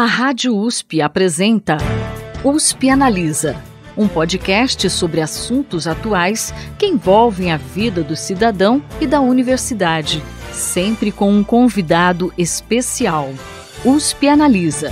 A Rádio USP apresenta USP Analisa, um podcast sobre assuntos atuais que envolvem a vida do cidadão e da universidade, sempre com um convidado especial. USP Analisa.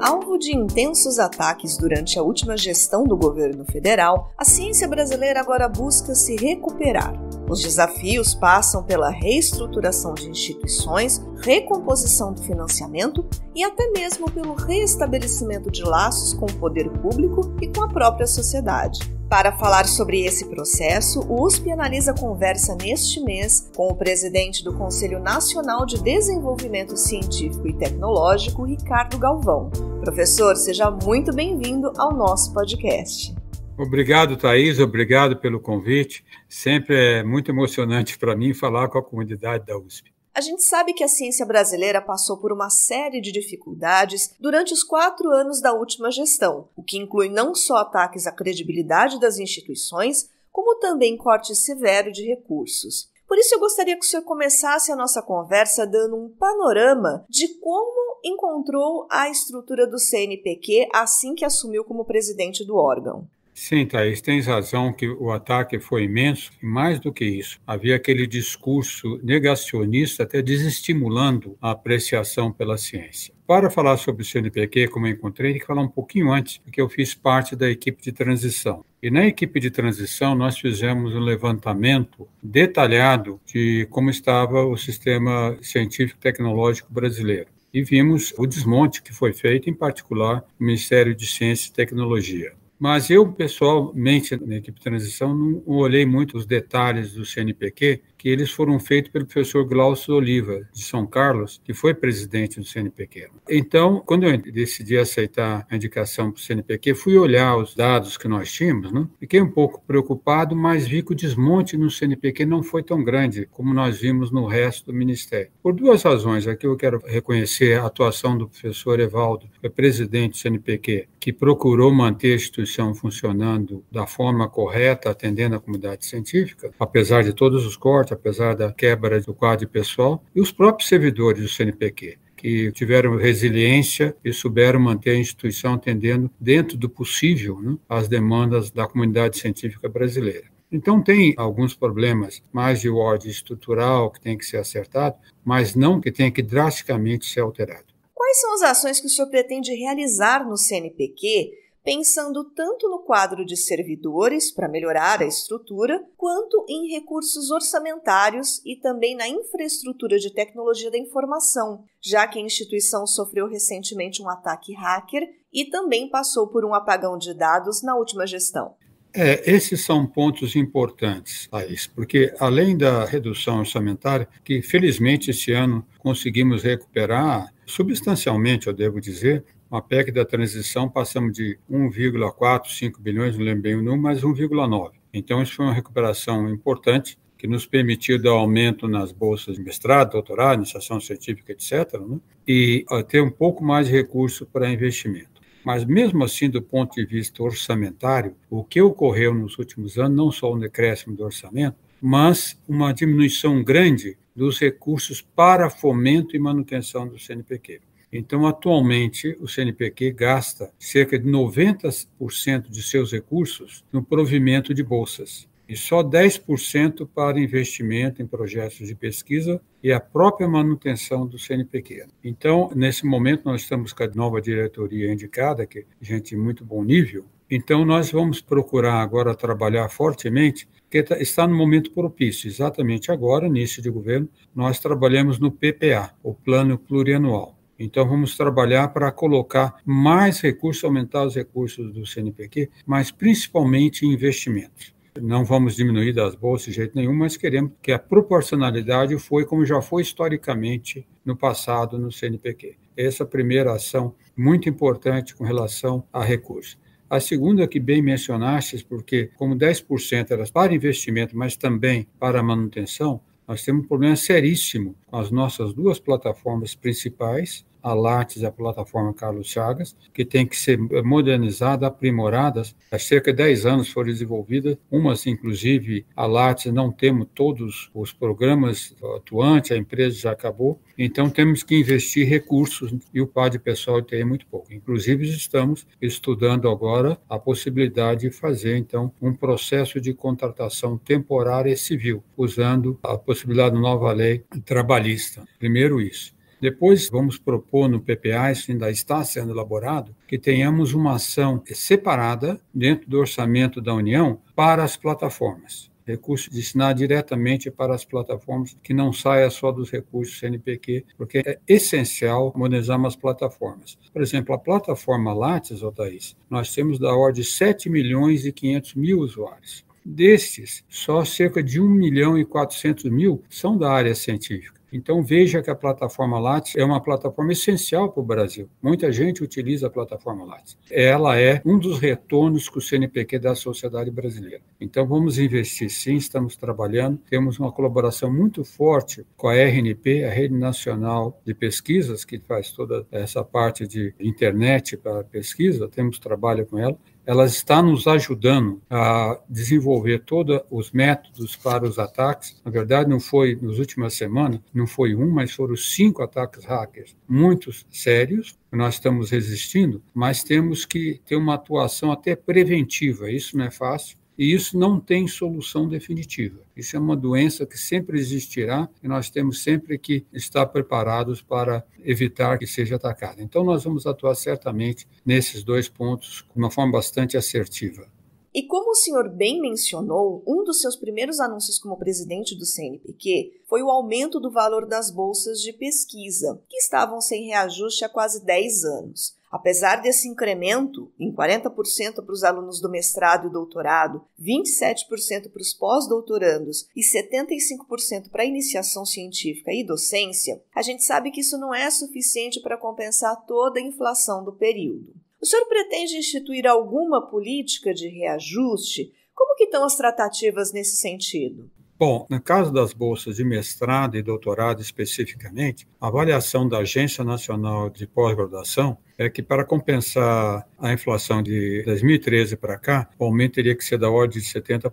Alvo de intensos ataques durante a última gestão do governo federal, a ciência brasileira agora busca se recuperar. Os desafios passam pela reestruturação de instituições, recomposição do financiamento e até mesmo pelo reestabelecimento de laços com o poder público e com a própria sociedade. Para falar sobre esse processo, o USP Analisa conversa neste mês com o presidente do Conselho Nacional de Desenvolvimento Científico e Tecnológico, Ricardo Galvão. Professor, seja muito bem-vindo ao nosso podcast. Obrigado, Thaís, obrigado pelo convite. Sempre é muito emocionante para mim falar com a comunidade da USP. A gente sabe que a ciência brasileira passou por uma série de dificuldades durante os 4 anos da última gestão, o que inclui não só ataques à credibilidade das instituições, como também corte severo de recursos. Por isso eu gostaria que o senhor começasse a nossa conversa dando um panorama de como encontrou a estrutura do CNPq assim que assumiu como presidente do órgão. Sim, Thaís, tens razão que o ataque foi imenso e mais do que isso, havia aquele discurso negacionista até desestimulando a apreciação pela ciência. Para falar sobre o CNPq, como eu encontrei, tem que falar um pouquinho antes, porque eu fiz parte da equipe de transição. E na equipe de transição nós fizemos um levantamento detalhado de como estava o sistema científico e tecnológico brasileiro. E vimos o desmonte que foi feito, em particular, no Ministério de Ciência e Tecnologia. Mas eu, pessoalmente, na equipe de transição, não olhei muito os detalhes do CNPq, que eles foram feitos pelo professor Glaucio Oliva, de São Carlos, que foi presidente do CNPq. Então, quando eu decidi aceitar a indicação para o CNPq, fui olhar os dados que nós tínhamos, né? Fiquei um pouco preocupado, mas vi que o desmonte no CNPq não foi tão grande como nós vimos no resto do Ministério. Por 2 razões. Aqui eu quero reconhecer a atuação do professor Evaldo, que é presidente do CNPq, que procurou manter a instituição funcionando da forma correta, atendendo a comunidade científica, apesar de todos os cortes, apesar da quebra do quadro pessoal, e os próprios servidores do CNPq, que tiveram resiliência e souberam manter a instituição atendendo, dentro do possível, né, as demandas da comunidade científica brasileira. Então, tem alguns problemas mais de ordem estrutural que tem que ser acertado, mas não que tenha que drasticamente ser alterado. Quais são as ações que o senhor pretende realizar no CNPq, pensando tanto no quadro de servidores para melhorar a estrutura, quanto em recursos orçamentários e também na infraestrutura de tecnologia da informação, já que a instituição sofreu recentemente um ataque hacker e também passou por um apagão de dados na última gestão? Esses são pontos importantes, Thaís, porque além da redução orçamentária, que felizmente esse ano conseguimos recuperar substancialmente, eu devo dizer, a PEC da transição passamos de 1,45 bilhões, não lembro bem o número, mas 1,9. Então isso foi uma recuperação importante que nos permitiu dar aumento nas bolsas de mestrado, doutorado, iniciação científica, etc., né? E ter um pouco mais de recurso para investimento. Mas mesmo assim, do ponto de vista orçamentário, o que ocorreu nos últimos anos, não só um decréscimo do orçamento, mas uma diminuição grande dos recursos para fomento e manutenção do CNPq. Então, atualmente, o CNPq gasta cerca de 90% de seus recursos no provimento de bolsas e só 10% para investimento em projetos de pesquisa e a própria manutenção do CNPq. Então, nesse momento, nós estamos com a nova diretoria indicada, que é gente de muito bom nível. Então, nós vamos procurar agora trabalhar fortemente, porque está no momento propício. Exatamente agora, início de governo, nós trabalhamos no PPA, o Plano Plurianual. Então, vamos trabalhar para colocar mais recursos, aumentar os recursos do CNPq, mas principalmente em investimentos. Não vamos diminuir das bolsas de jeito nenhum, mas queremos que a proporcionalidade foi como já foi historicamente no passado no CNPq. Essa é a primeira ação muito importante com relação a recursos. A segunda que bem mencionaste, porque como 10% era para investimento, mas também para manutenção, nós temos um problema seríssimo com as nossas 2 plataformas principais, a Lattes e a plataforma Carlos Chagas, que tem que ser modernizada, aprimoradas. Há cerca de 10 anos foram desenvolvidas, umas, inclusive, a Lattes não temos todos os programas atuantes, a empresa já acabou, então temos que investir recursos e o par de pessoal tem muito pouco. Inclusive, estamos estudando agora a possibilidade de fazer, então, um processo de contratação temporária e civil, usando a possibilidade da nova lei trabalhista. Primeiro isso. Depois, vamos propor no PPA, isso ainda está sendo elaborado, que tenhamos uma ação separada dentro do orçamento da União para as plataformas. Recursos destinados diretamente para as plataformas, que não saia só dos recursos CNPq, porque é essencial modernizar as plataformas. Por exemplo, a plataforma Lattes, Thaís, nós temos da ordem de 7.500.000 usuários. Destes, só cerca de 1.400.000 são da área científica. Então, veja que a plataforma Lattes é uma plataforma essencial para o Brasil. Muita gente utiliza a plataforma Lattes. Ela é um dos retornos que o CNPq dá à sociedade brasileira. Então, vamos investir sim, estamos trabalhando. Temos uma colaboração muito forte com a RNP, a Rede Nacional de Pesquisas, que faz toda essa parte de internet para pesquisa. Temos trabalho com ela. Ela está nos ajudando a desenvolver todos os métodos para os ataques. Na verdade, não foi, nas últimas semanas, não foi mas foram 5 ataques hackers, muitos sérios, nós estamos resistindo, mas temos que ter uma atuação até preventiva. Isso não é fácil. E isso não tem solução definitiva. Isso é uma doença que sempre existirá e nós temos sempre que estar preparados para evitar que seja atacada. Então, nós vamos atuar certamente nesses 2 pontos de uma forma bastante assertiva. E como o senhor bem mencionou, um dos seus primeiros anúncios como presidente do CNPq foi o aumento do valor das bolsas de pesquisa, que estavam sem reajuste há quase 10 anos. Apesar desse incremento, em 40% para os alunos do mestrado e doutorado, 27% para os pós-doutorandos e 75% para a iniciação científica e docência, a gente sabe que isso não é suficiente para compensar toda a inflação do período. O senhor pretende instituir alguma política de reajuste? Como que estão as tratativas nesse sentido? Bom, no caso das bolsas de mestrado e doutorado especificamente, a avaliação da Agência Nacional de Pós-Graduação é que para compensar a inflação de 2013 para cá, o aumento teria que ser da ordem de 70%.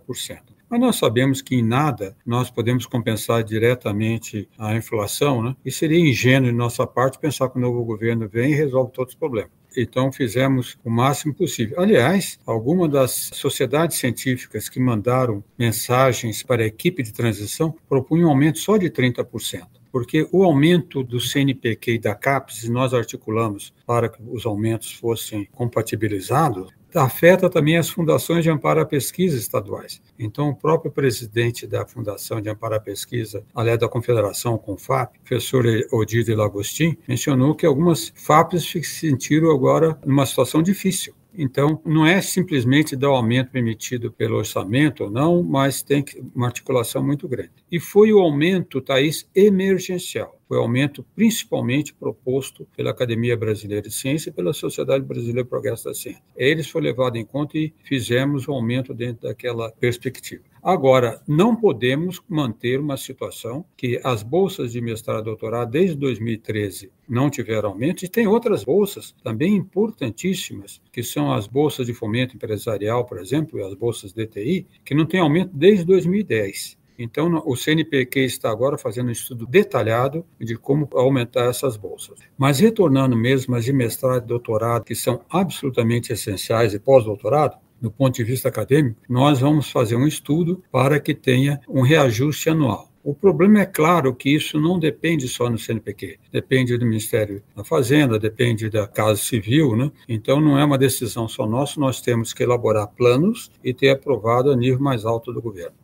Mas nós sabemos que em nada nós podemos compensar diretamente a inflação, né? E seria ingênuo de nossa parte pensar que o novo governo vem e resolve todos os problemas. Então, fizemos o máximo possível. Aliás, algumas das sociedades científicas que mandaram mensagens para a equipe de transição propunham um aumento só de 30%. Porque o aumento do CNPq e da CAPES, nós articulamos para que os aumentos fossem compatibilizados, afeta também as fundações de amparo à pesquisa estaduais. Então, o próprio presidente da Fundação de Amparo à Pesquisa, aliás, da Confederação CONFAP, professor Odir de Lagostin, mencionou que algumas FAPs se sentiram agora numa situação difícil. Então, não é simplesmente dar o aumento permitido pelo orçamento ou não, mas tem uma articulação muito grande. E foi o aumento, Thaís, emergencial. Foi o aumento principalmente proposto pela Academia Brasileira de Ciência e pela Sociedade Brasileira de Progresso da Ciência. Eles foram levados em conta e fizemos o aumento dentro daquela perspectiva. Agora, não podemos manter uma situação que as bolsas de mestrado e doutorado desde 2013 não tiveram aumento, e tem outras bolsas também importantíssimas, que são as bolsas de fomento empresarial, por exemplo, e as bolsas DTI, que não têm aumento desde 2010. Então, o CNPq está agora fazendo um estudo detalhado de como aumentar essas bolsas. Mas retornando mesmo às de mestrado e doutorado, que são absolutamente essenciais, e pós-doutorado, do ponto de vista acadêmico, nós vamos fazer um estudo para que tenha um reajuste anual. O problema é claro que isso não depende só no CNPq, depende do Ministério da Fazenda, depende da Casa Civil, né? Então não é uma decisão só nossa, nós temos que elaborar planos e ter aprovado a nível mais alto do governo.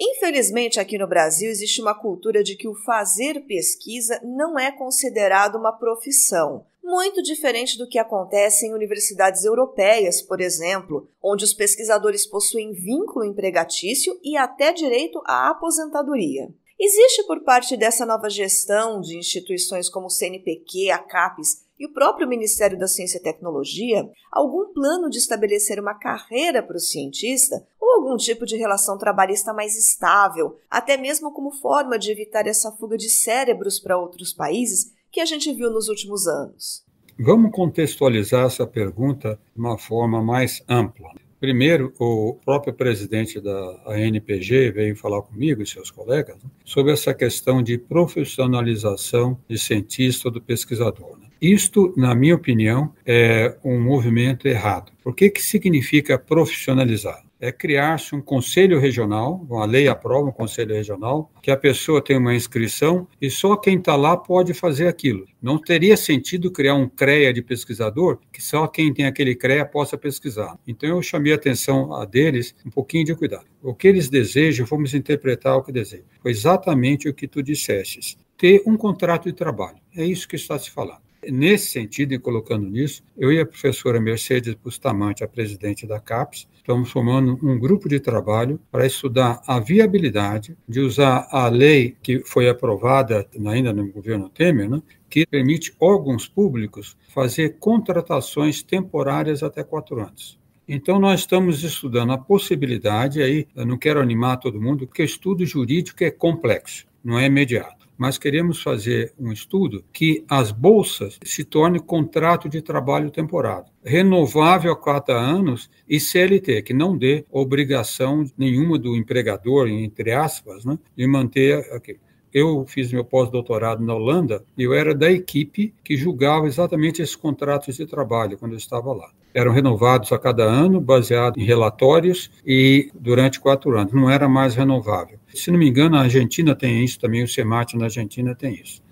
Infelizmente, aqui no Brasil existe uma cultura de que o fazer pesquisa não é considerado uma profissão, muito diferente do que acontece em universidades europeias, por exemplo, onde os pesquisadores possuem vínculo empregatício e até direito à aposentadoria. Existe por parte dessa nova gestão de instituições como o CNPq, a CAPES e o próprio Ministério da Ciência e Tecnologia algum plano de estabelecer uma carreira para o cientista ou algum tipo de relação trabalhista mais estável, até mesmo como forma de evitar essa fuga de cérebros para outros países que a gente viu nos últimos anos? Vamos contextualizar essa pergunta de uma forma mais ampla. Primeiro, o próprio presidente da ANPG veio falar comigo e seus colegas sobre essa questão de profissionalização de cientista ou do pesquisador. Isto, na minha opinião, é um movimento errado. Por que significa profissionalizar? É criar-se um conselho regional, uma lei aprova um conselho regional, que a pessoa tem uma inscrição e só quem está lá pode fazer aquilo. Não teria sentido criar um CREA de pesquisador, que só quem tem aquele CREA possa pesquisar. Então eu chamei a atenção a deles, um pouquinho de cuidado. O que eles desejam, vamos interpretar o que desejam. Foi exatamente o que tu dissestes. Ter um contrato de trabalho. É isso que está se falando. Nesse sentido, e colocando nisso, eu e a professora Mercedes Bustamante, a presidente da CAPES, estamos formando um grupo de trabalho para estudar a viabilidade de usar a lei que foi aprovada ainda no governo Temer, que permite órgãos públicos fazer contratações temporárias até 4 anos. Então, nós estamos estudando a possibilidade, aí eu não quero animar todo mundo, porque o estudo jurídico é complexo, não é imediato. Mas queremos fazer um estudo que as bolsas se tornem contrato de trabalho temporário, renovável a 4 anos e CLT, que não dê obrigação nenhuma do empregador, entre aspas, de manter aquilo. Eu fiz meu pós-doutorado na Holanda e eu era da equipe que julgava exatamente esses contratos de trabalho quando eu estava lá. Eram renovados a cada ano, baseado em relatórios e durante 4 anos. Não era mais renovável. Se não me engano, a Argentina tem isso também, o SEMAT na Argentina tem isso.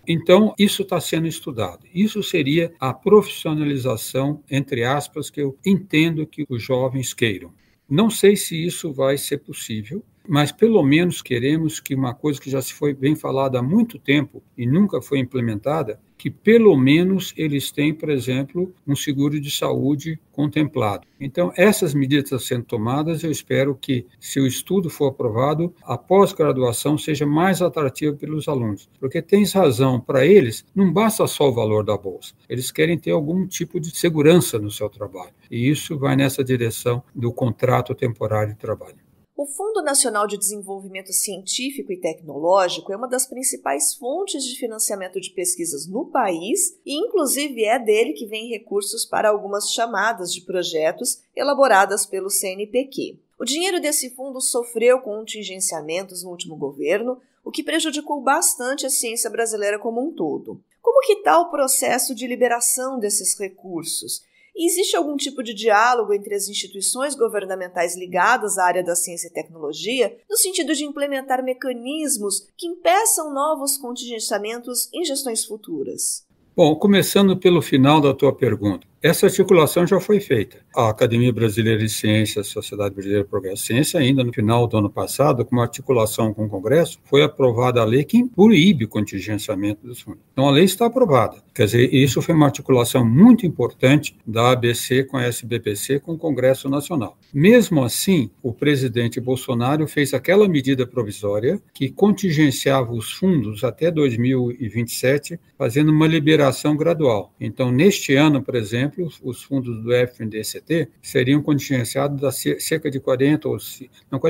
Então, isso está sendo estudado. Isso seria a profissionalização, entre aspas, que eu entendo que os jovens queiram. Não sei se isso vai ser possível, mas pelo menos queremos que uma coisa que já se foi bem falada há muito tempo e nunca foi implementada, que pelo menos eles têm, por exemplo, um seguro de saúde contemplado. Então, essas medidas estão sendo tomadas, eu espero que, se o estudo for aprovado, a pós-graduação seja mais atrativa pelos alunos. Porque tens razão, para eles, não basta só o valor da bolsa, eles querem ter algum tipo de segurança no seu trabalho. E isso vai nessa direção do contrato temporário de trabalho. O Fundo Nacional de Desenvolvimento Científico e Tecnológico é uma das principais fontes de financiamento de pesquisas no país e, inclusive, é dele que vem recursos para algumas chamadas de projetos elaboradas pelo CNPq. O dinheiro desse fundo sofreu contingenciamentos no último governo, o que prejudicou bastante a ciência brasileira como um todo. Como que está o processo de liberação desses recursos? E existe algum tipo de diálogo entre as instituições governamentais ligadas à área da ciência e tecnologia, no sentido de implementar mecanismos que impeçam novos contingenciamentos em gestões futuras? Bom, começando pelo final da tua pergunta. Essa articulação já foi feita. A Academia Brasileira de Ciências, a Sociedade Brasileira de Progresso e Ciência, ainda no final do ano passado, com uma articulação com o Congresso, foi aprovada a lei que proíbe o contingenciamento dos fundos. Então, a lei está aprovada. Quer dizer, isso foi uma articulação muito importante da ABC com a SBPC com o Congresso Nacional. Mesmo assim, o presidente Bolsonaro fez aquela medida provisória que contingenciava os fundos até 2027, fazendo uma liberação gradual. Então, neste ano, por exemplo, os fundos do FNDCT seriam contingenciados a cerca de 40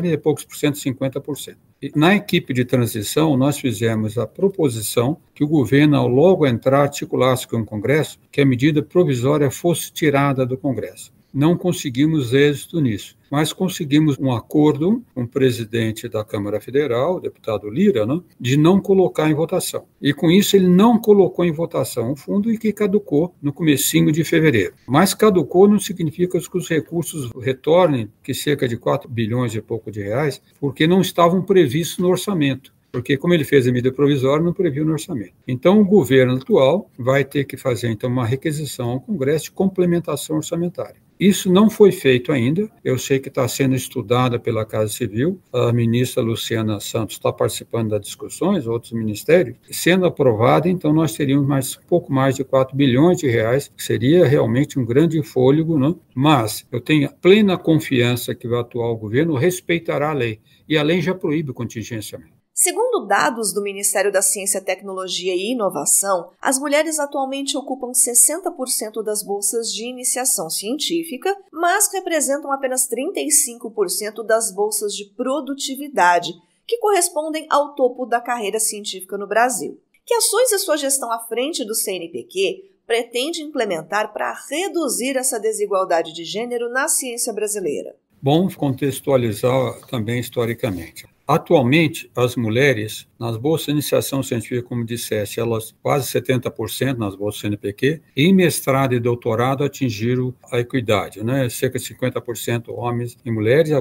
e poucos por cento, 50%. E na equipe de transição, nós fizemos a proposição que o governo, ao logo entrar, articulasse com o Congresso, que a medida provisória fosse tirada do Congresso. Não conseguimos êxito nisso, mas conseguimos um acordo com o presidente da Câmara Federal, o deputado Lira, de não colocar em votação. E com isso ele não colocou em votação o fundo e que caducou no comecinho de fevereiro. Mas caducou não significa que os recursos retornem, que cerca de 4 bilhões e pouco de reais, porque não estavam previstos no orçamento. Porque, como ele fez a medida provisória, não previu no orçamento. Então, o governo atual vai ter que fazer então, uma requisição ao Congresso de complementação orçamentária. Isso não foi feito ainda, eu sei que está sendo estudada pela Casa Civil, a ministra Luciana Santos está participando das discussões, outros ministérios, sendo aprovada, então nós teríamos pouco mais de 4 bilhões de reais, que seria realmente um grande fôlego, mas eu tenho plena confiança que o atual governo respeitará a lei, e a lei já proíbe o contingenciamento. Segundo dados do Ministério da Ciência, Tecnologia e Inovação, as mulheres atualmente ocupam 60% das bolsas de iniciação científica, mas representam apenas 35% das bolsas de produtividade, que correspondem ao topo da carreira científica no Brasil. Que ações a sua gestão à frente do CNPq pretende implementar para reduzir essa desigualdade de gênero na ciência brasileira? Bom contextualizar também historicamente. Atualmente, as mulheres, nas bolsas de iniciação científica, como disseste, elas quase 70% nas bolsas CNPq, e em mestrado e doutorado atingiram a equidade, né? Cerca de 50% homens e mulheres,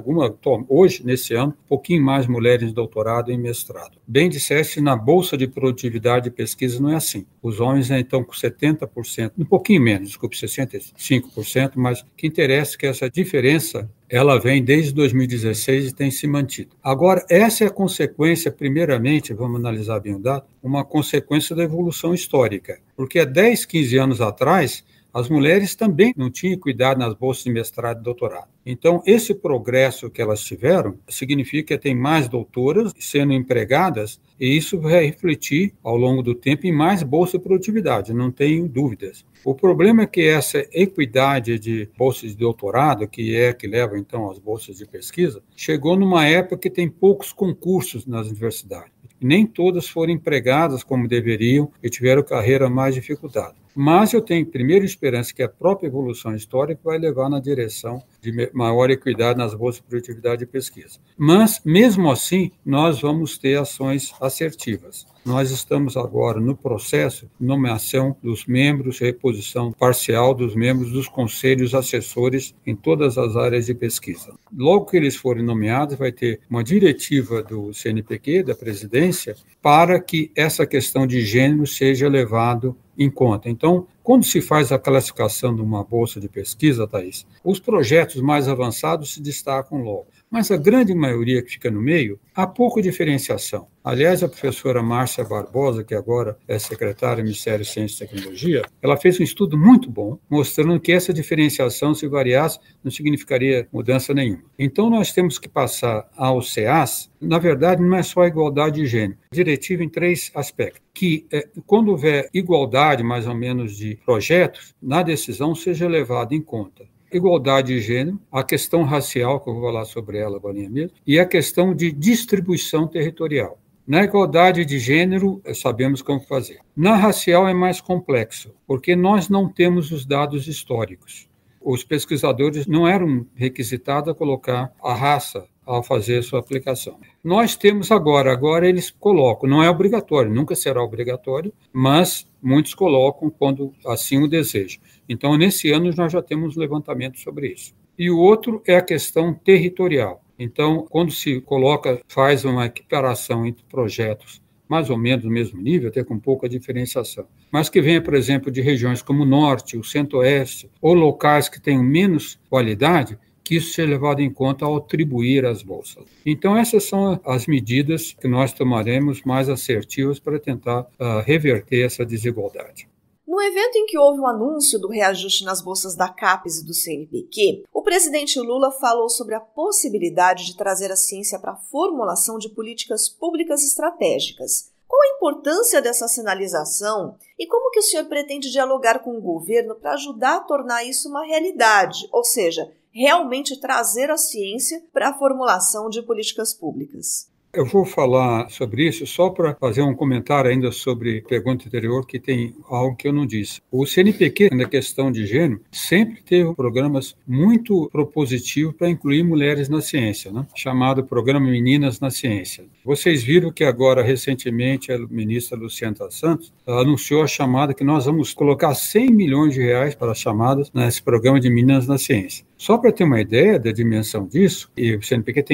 hoje, nesse ano, um pouquinho mais mulheres em doutorado e em mestrado. Bem disseste, na bolsa de produtividade e pesquisa não é assim. Os homens estão com 70%, um pouquinho menos, desculpe, 65%, mas o que interessa é que essa diferença ela vem desde 2016 e tem se mantido. Agora, essa é a consequência, primeiramente, vamos analisar bem o dado, uma consequência da evolução histórica, porque há 10, 15 anos atrás, as mulheres também não tinham equidade nas bolsas de mestrado e doutorado. Então, esse progresso que elas tiveram significa que tem mais doutoras sendo empregadas e isso vai refletir ao longo do tempo em mais bolsa de produtividade, não tenho dúvidas. O problema é que essa equidade de bolsas de doutorado, que leva então às bolsas de pesquisa, chegou numa época que tem poucos concursos nas universidades. Nem todas foram empregadas como deveriam e tiveram carreira mais dificultada. Mas eu tenho primeiro esperança que a própria evolução histórica vai levar na direção de maior equidade nas bolsas de produtividade e pesquisa. Mas, mesmo assim, nós vamos ter ações assertivas. Nós estamos agora no processo de nomeação dos membros, reposição parcial dos membros dos conselhos assessores em todas as áreas de pesquisa. Logo que eles forem nomeados, vai ter uma diretiva do CNPq, da presidência, para que essa questão de gênero seja levado em conta. Então, quando se faz a classificação de uma bolsa de pesquisa, Thaís, os projetos mais avançados se destacam logo. Mas a grande maioria que fica no meio, há pouca diferenciação. Aliás, a professora Márcia Barbosa, que agora é secretária do Ministério de Ciência e Tecnologia, ela fez um estudo muito bom, mostrando que essa diferenciação, se variasse, não significaria mudança nenhuma. Então, nós temos que passar ao CEAS, na verdade, não é só a igualdade de gênero, diretiva em 3 aspectos, que quando houver igualdade, mais ou menos, de projetos, na decisão seja levado em conta igualdade de gênero, a questão racial, que eu vou falar sobre ela agora mesmo, e a questão de distribuição territorial. Na igualdade de gênero, sabemos como fazer. Na racial é mais complexo, porque nós não temos os dados históricos. Os pesquisadores não eram requisitados a colocar a raça ao fazer a sua aplicação. Nós temos agora eles colocam, não é obrigatório, nunca será obrigatório, mas muitos colocam quando assim o desejam. Então, nesse ano, nós já temos levantamento sobre isso. E o outro é a questão territorial. Então, quando se faz uma equiparação entre projetos mais ou menos no mesmo nível, até com pouca diferenciação, mas que venha, por exemplo, de regiões como o Norte, o Centro-Oeste, ou locais que tenham menos qualidade, que isso seja levado em conta ao atribuir as bolsas. Então, essas são as medidas que nós tomaremos mais assertivas para tentar reverter essa desigualdade. No evento em que houve o anúncio do reajuste nas bolsas da CAPES e do CNPq, o presidente Lula falou sobre a possibilidade de trazer a ciência para a formulação de políticas públicas estratégicas. Qual a importância dessa sinalização e como que o senhor pretende dialogar com o governo para ajudar a tornar isso uma realidade, ou seja, realmente trazer a ciência para a formulação de políticas públicas? Eu vou falar sobre isso só para fazer um comentário ainda sobre a pergunta anterior, que tem algo que eu não disse. O CNPq, na questão de gênero, sempre teve programas muito propositivos para incluir mulheres na ciência, né? Chamado Programa Meninas na Ciência. Vocês viram que agora, recentemente, a ministra Luciana Santos anunciou a chamada que nós vamos colocar 100 milhões de reais para as chamadas nesse programa de Meninas na Ciência. Só para ter uma ideia da dimensão disso, e o CNPq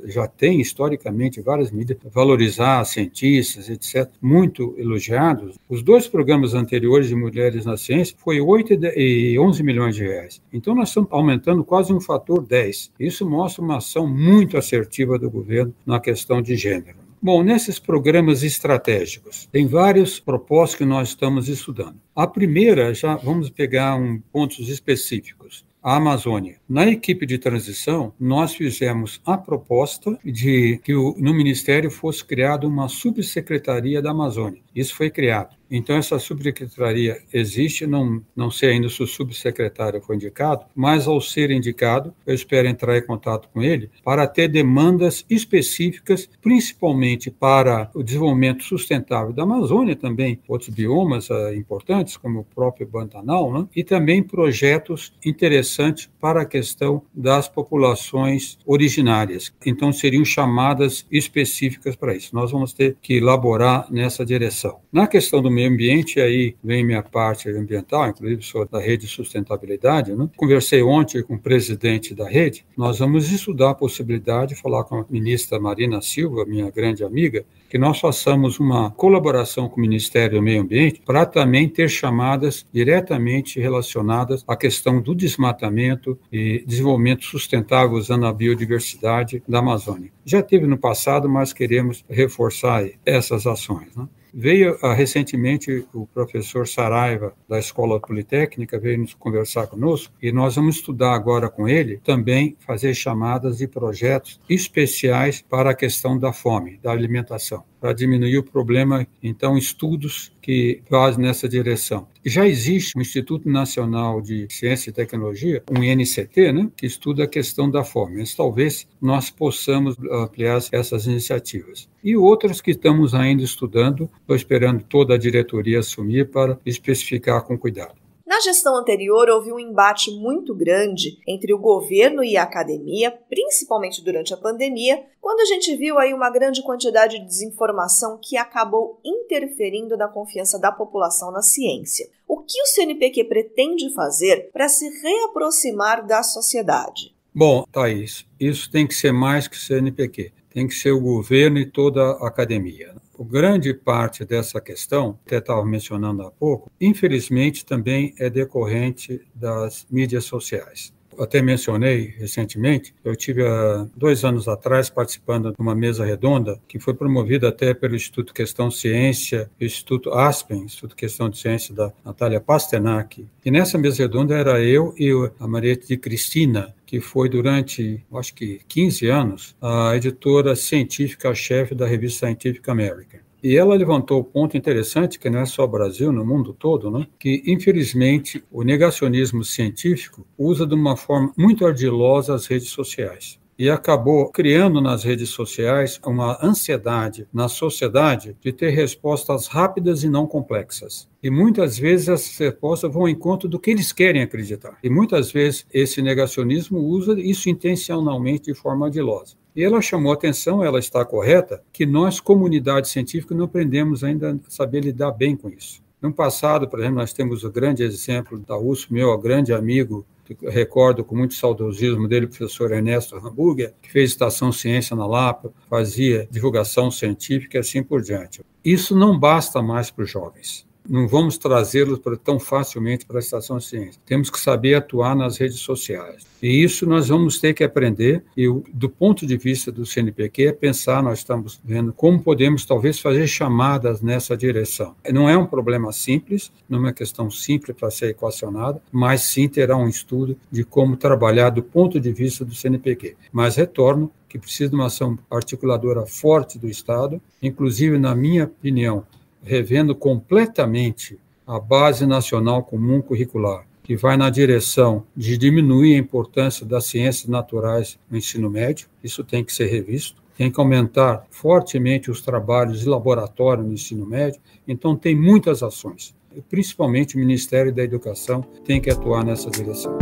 já tem historicamente várias medidas, valorizar cientistas, etc., muito elogiados. Os 2 programas anteriores de Mulheres na Ciência foi 8 e 11 milhões de reais. Então, nós estamos aumentando quase um fator 10. Isso mostra uma ação muito assertiva do governo na questão de gênero. Bom, nesses programas estratégicos, tem vários propósitos que nós estamos estudando. A primeira, já vamos pegar pontos específicos. A Amazônia. Na equipe de transição, nós fizemos a proposta de que no Ministério fosse criada uma subsecretaria da Amazônia. Isso foi criado. Então, essa subsecretaria existe, não sei ainda se o subsecretário foi indicado, mas ao ser indicado, eu espero entrar em contato com ele para ter demandas específicas, principalmente para o desenvolvimento sustentável da Amazônia, também outros biomas importantes, como o próprio Pantanal, né? E também projetos interessantes para a questão das populações originárias. Então, seriam chamadas específicas para isso. Nós vamos ter que elaborar nessa direção. Na questão do meio ambiente, aí vem minha parte ambiental, inclusive sou da Rede Sustentabilidade, né? Conversei ontem com o presidente da rede, nós vamos estudar a possibilidade de falar com a ministra Marina Silva, minha grande amiga, que nós façamos uma colaboração com o Ministério do Meio Ambiente para também ter chamadas diretamente relacionadas à questão do desmatamento e desenvolvimento sustentável usando a biodiversidade da Amazônia. Já teve no passado, mas queremos reforçar essas ações, né? Veio recentemente o professor Saraiva, da Escola Politécnica, veio nos conversar conosco e nós vamos estudar agora com ele também fazer chamadas de projetos especiais para a questão da fome, da alimentação, para diminuir o problema, então estudos que fazem nessa direção. Já existe um Instituto Nacional de Ciência e Tecnologia, um INCT, né, que estuda a questão da fome, mas talvez nós possamos ampliar essas iniciativas. E outras que estamos ainda estudando, estou esperando toda a diretoria assumir para especificar com cuidado. Na gestão anterior, houve um embate muito grande entre o governo e a academia, principalmente durante a pandemia, quando a gente viu aí uma grande quantidade de desinformação que acabou interferindo na confiança da população na ciência. O que o CNPq pretende fazer para se reaproximar da sociedade? Bom, Thaís, isso tem que ser mais que o CNPq. Tem que ser o governo e toda a academia. A grande parte dessa questão, que eu estava mencionando há pouco, infelizmente também é decorrente das mídias sociais. Até mencionei recentemente, eu tive há 2 anos atrás participando de uma mesa redonda que foi promovida até pelo Instituto Questão Ciência, o Instituto Aspen, Instituto Questão de Ciência da Natália Pasternak. E nessa mesa redonda era eu e a Maria de Cristina, que foi durante, acho que 15 anos, a editora científica-chefe da revista Scientific American. E ela levantou um ponto interessante, que não é só o Brasil, no mundo todo, né? Que, infelizmente, o negacionismo científico usa de uma forma muito ardilosa as redes sociais. E acabou criando nas redes sociais uma ansiedade na sociedade de ter respostas rápidas e não complexas. E muitas vezes essas respostas vão ao encontro do que eles querem acreditar. E muitas vezes esse negacionismo usa isso intencionalmente de forma ardilosa. E ela chamou a atenção, ela está correta, que nós, comunidade científica, não aprendemos ainda a saber lidar bem com isso. No passado, por exemplo, nós temos o grande exemplo da USP, meu grande amigo, recordo com muito saudosismo dele, o professor Ernesto Hamburger, que fez Estação Ciência na Lapa, fazia divulgação científica e assim por diante. Isso não basta mais para os jovens. Não vamos trazê-los tão facilmente para a Estação Ciência. Temos que saber atuar nas redes sociais. E isso nós vamos ter que aprender. E do ponto de vista do CNPq, é pensar, nós estamos vendo como podemos talvez fazer chamadas nessa direção. Não é um problema simples, não é uma questão simples para ser equacionada, mas sim terá um estudo de como trabalhar do ponto de vista do CNPq. Mas retorno que precisa de uma ação articuladora forte do Estado, inclusive, na minha opinião, revendo completamente a Base Nacional Comum Curricular, que vai na direção de diminuir a importância das ciências naturais no ensino médio. Isso tem que ser revisto. Tem que aumentar fortemente os trabalhos de laboratório no ensino médio. Então, tem muitas ações. Principalmente o Ministério da Educação tem que atuar nessa direção.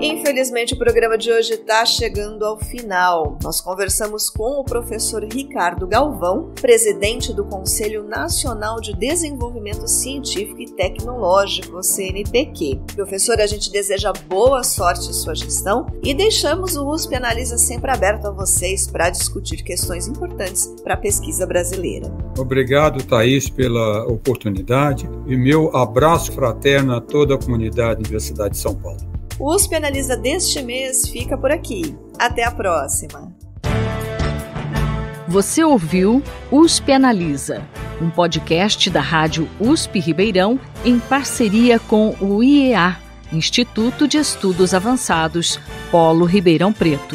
Infelizmente, o programa de hoje está chegando ao final. Nós conversamos com o professor Ricardo Galvão, presidente do Conselho Nacional de Desenvolvimento Científico e Tecnológico, CNPq. Professor, a gente deseja boa sorte em sua gestão e deixamos o USP Analisa sempre aberto a vocês para discutir questões importantes para a pesquisa brasileira. Obrigado, Thaís, pela oportunidade e meu abraço fraterno a toda a comunidade da Universidade de São Paulo. O USP Analisa deste mês fica por aqui. Até a próxima! Você ouviu USP Analisa, um podcast da Rádio USP Ribeirão em parceria com o IEA, Instituto de Estudos Avançados, Polo Ribeirão Preto.